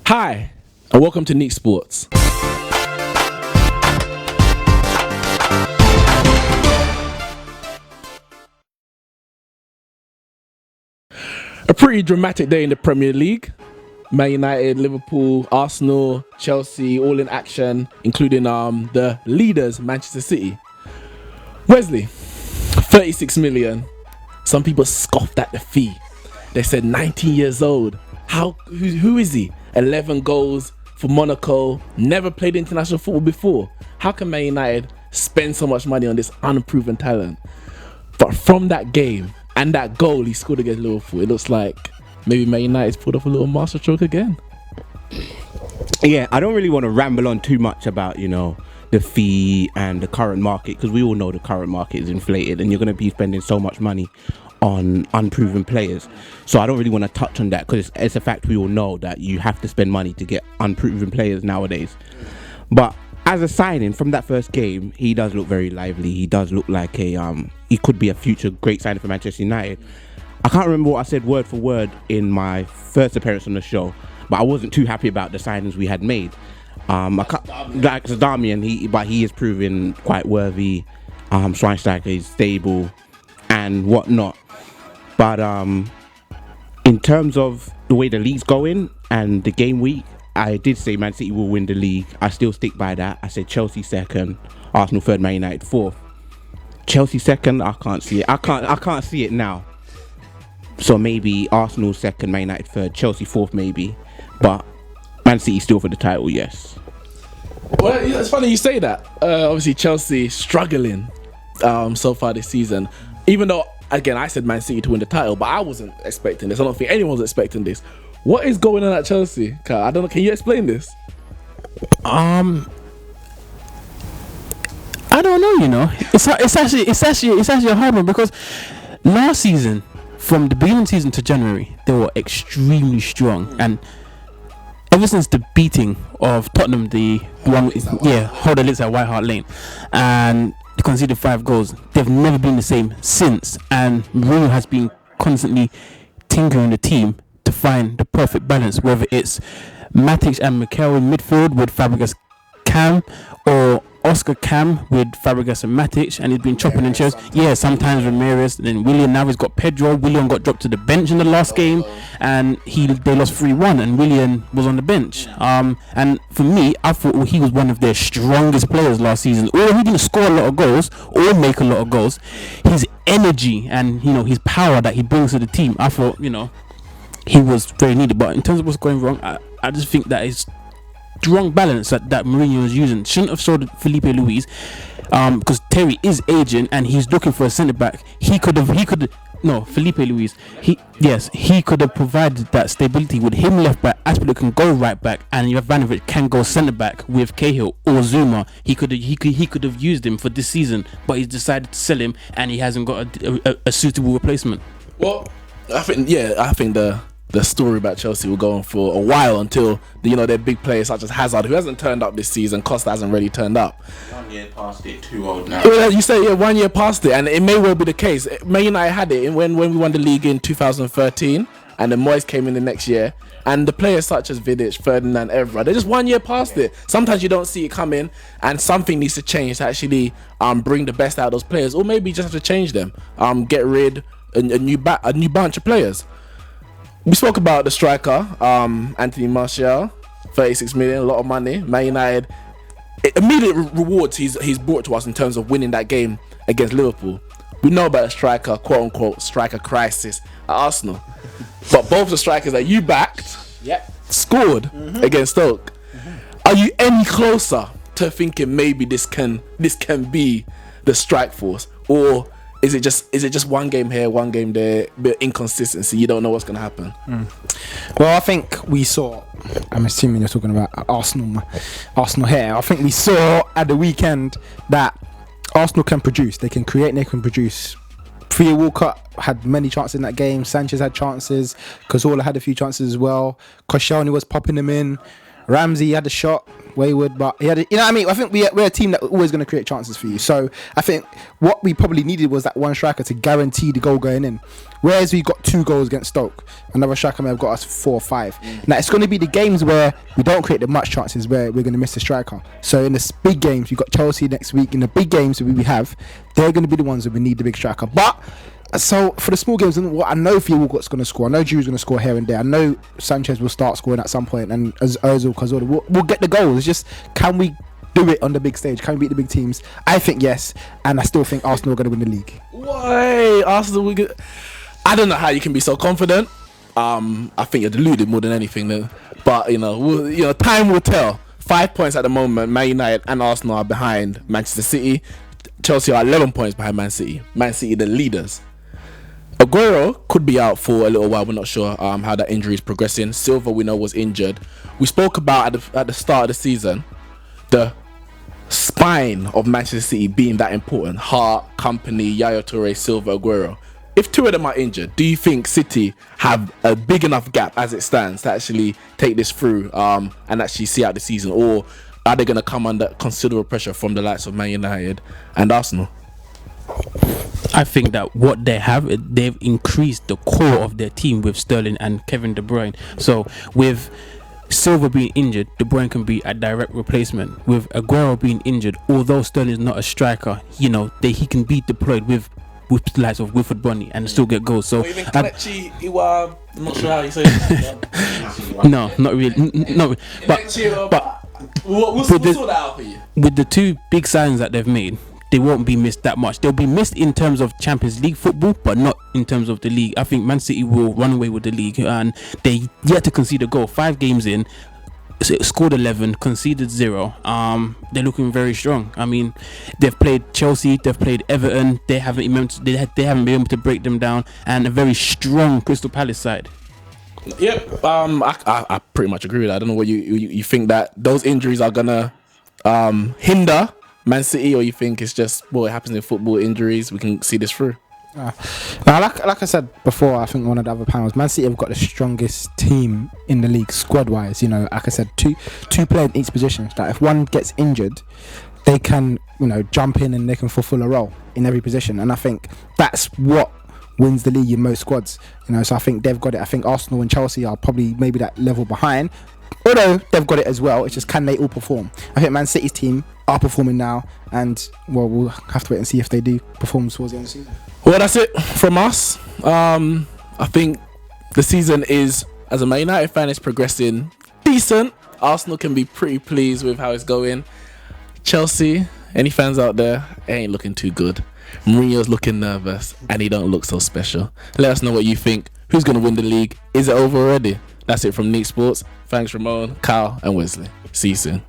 Hi, and welcome to Neeks Sports. A pretty dramatic day in the Premier League. Man United, Liverpool, Arsenal, Chelsea, all in action, including the leaders, Manchester City. Wesley, 36 million. Some people scoffed at the fee. They said 19 years old. Who is he? 11 goals for Monaco, never played international football before. How can Man United spend so much money on this unproven talent? But from that game and that goal he scored against Liverpool, it looks like maybe Man United's pulled off a little masterstroke again. Yeah, I don't really want to ramble on too much about, the fee and the current market, because we all know the current market is inflated and you're going to be spending so much money on unproven players. So I don't really want to touch on that because it's a fact we all know that you have to spend money to get unproven players nowadays. But as a signing from that first game, he does look very lively. He does look like he could be a future great signing for Manchester United. I can't remember what I said word for word in my first appearance on the show, but I wasn't too happy about the signings we had made. Like Damian, he is proving quite worthy. Schweinsteiger is stable and whatnot. But in terms of the way the league's going and the game week, I did say Man City will win the league. I still stick by that. I said Chelsea second, Arsenal third, Man United fourth. Chelsea second, I can't see it. I can't see it now. So maybe Arsenal second, Man United third, Chelsea fourth maybe. But Man City still for the title, yes. Well, it's funny you say that. Obviously Chelsea struggling so far this season. Even though, again, I said Man City to win the title, but I wasn't expecting this. I don't think anyone was expecting this. What is going on at Chelsea? I don't know. Can you explain this? I don't know. It's actually a hard one because last season, from the beginning of the season to January, they were extremely strong, and ever since the beating of Tottenham, hold the lids at White Hart Lane, and conceded 5 goals, they've never been the same since. And Mourinho has been constantly tinkering the team to find the perfect balance, whether it's Matic and Mikel in midfield with Fabregas Cam, or Oscar Cam with Fabregas and Matic, and he's been chopping and chairs. Yeah, sometimes Ramirez, and then Willian. Now he's got Pedro. Willian got dropped to the bench in the last game, and they lost 3-1, and Willian was on the bench. And for me, I thought he was one of their strongest players last season. Although he didn't score a lot of goals or make a lot of goals, his energy and his power that he brings to the team, I thought he was very needed. But in terms of what's going wrong, I just think that it's wrong balance that Mourinho is using. Shouldn't have sold Felipe Luis because Terry is aging and he's looking for a centre back. Felipe Luis. He could have provided that stability with him left back. Aspilicueta can go right back, and Jovanovic can go centre back with Cahill or Zuma. He could have used him for this season, but he's decided to sell him, and he hasn't got a suitable replacement. Well, I think the story about Chelsea will go on for a while until their big players such as Hazard, who hasn't turned up this season, Costa hasn't really turned up. 1 year past it, too old now. Well, you say 1 year past it, and it may well be the case. Man United had it when we won the league in 2013, and then Moyes came in the next year, and the players such as Vidic, Ferdinand, Evra, they're just 1 year past it. Sometimes you don't see it coming, and something needs to change to actually bring the best out of those players, or maybe just have to change them, get rid a new bunch of players. We spoke about the striker, Anthony Martial, 36 million, a lot of money. Man United, immediate rewards he's brought to us in terms of winning that game against Liverpool. We know about the striker, quote unquote, striker crisis at Arsenal. But both the strikers that you backed scored against Stoke. Are you any closer to thinking maybe this can be the strike force? Or is it just one game here, one game there, bit inconsistency? You don't know what's going to happen. Well, I think we saw. I'm assuming you're talking about Arsenal here. I think we saw at the weekend that Arsenal can produce. They can create. They can produce. Theo Walcott had many chances in that game. Sanchez had chances. Cazorla had a few chances as well. Koscielny was popping them in. Ramsey had a shot, wayward, but he had, you know what I mean? I think we're a team that always going to create chances for you. So I think what we probably needed was that one striker to guarantee the goal going in. Whereas we got 2 goals against Stoke, another striker may have got us 4 or 5. Now it's going to be the games where we don't create the much chances where we're going to miss the striker. So in the big games, we've got Chelsea next week. In the big games that we have, they're going to be the ones that we need the big striker. But so for the small games, I know Theo Walcott's going to score. I know Drew's going to score here and there. I know Sanchez will start scoring at some point, and as Ozil, Cazorla, we'll get the goals. It's just, can we do it on the big stage? Can we beat the big teams? I think yes, and I still think Arsenal are going to win the league. Why Arsenal? I don't know how you can be so confident. I think you're deluded more than anything, though. But time will tell. 5 points at the moment. Man United and Arsenal are behind Manchester City. Chelsea are 11 points behind Man City. Man City, the leaders. Aguero could be out for a little while. We're not sure how that injury is progressing. Silva, we know, was injured. We spoke about at the start of the season the spine of Manchester City being that important. Hart, Company, Yaya Toure, Silva, Aguero. If 2 of them are injured, do you think City have a big enough gap as it stands to actually take this through and actually see out the season? Or are they going to come under considerable pressure from the likes of Man United and Arsenal? I think that what they have, they've increased the core of their team with Sterling and Kevin De Bruyne. So with Silva being injured, De Bruyne can be a direct replacement. With Aguero being injured, although Sterling is not a striker, he can be deployed with the likes of Wilfred Bonny and still get goals. So even Kelechi Iwa, I'm not sure how you say it. No, not really. No, but we'll sort that out for you. With the 2 big signings that they've made, they won't be missed that much. They'll be missed in terms of Champions League football, but not in terms of the league. I think Man City will run away with the league, and they yet to concede a goal. 5 games in, scored 11, conceded 0. They're looking very strong. I mean, they've played Chelsea, they've played Everton. They haven't been able to break them down, and a very strong Crystal Palace side. Yep. I pretty much agree with that. I don't know what you think that those injuries are gonna hinder Man City, or you think it's just it happens in football, injuries, we can see this through? Like I said before, I think one of the other panels, Man City have got the strongest team in the league squad wise. Like I said, two players in each position. That if one gets injured, they can jump in and they can fulfill a role in every position. And I think that's what wins the league in most squads. So I think they've got it. I think Arsenal and Chelsea are probably maybe that level behind, although they've got it as well. It's just, can they all perform? I think Man City's team are performing now, and we'll have to wait and see if they do perform towards the end of the season. Well, that's it from us. I think the season is, as a Man United fan, is progressing decent. Arsenal can be pretty pleased with how it's going. Chelsea, any fans out there, it ain't looking too good. Mourinho's looking nervous, and he don't look so special. Let us know what you think. Who's going to win the league? Is it over already? That's it from Neeks Sports. Thanks, Ramon, Kyle, and Wesley. See you soon.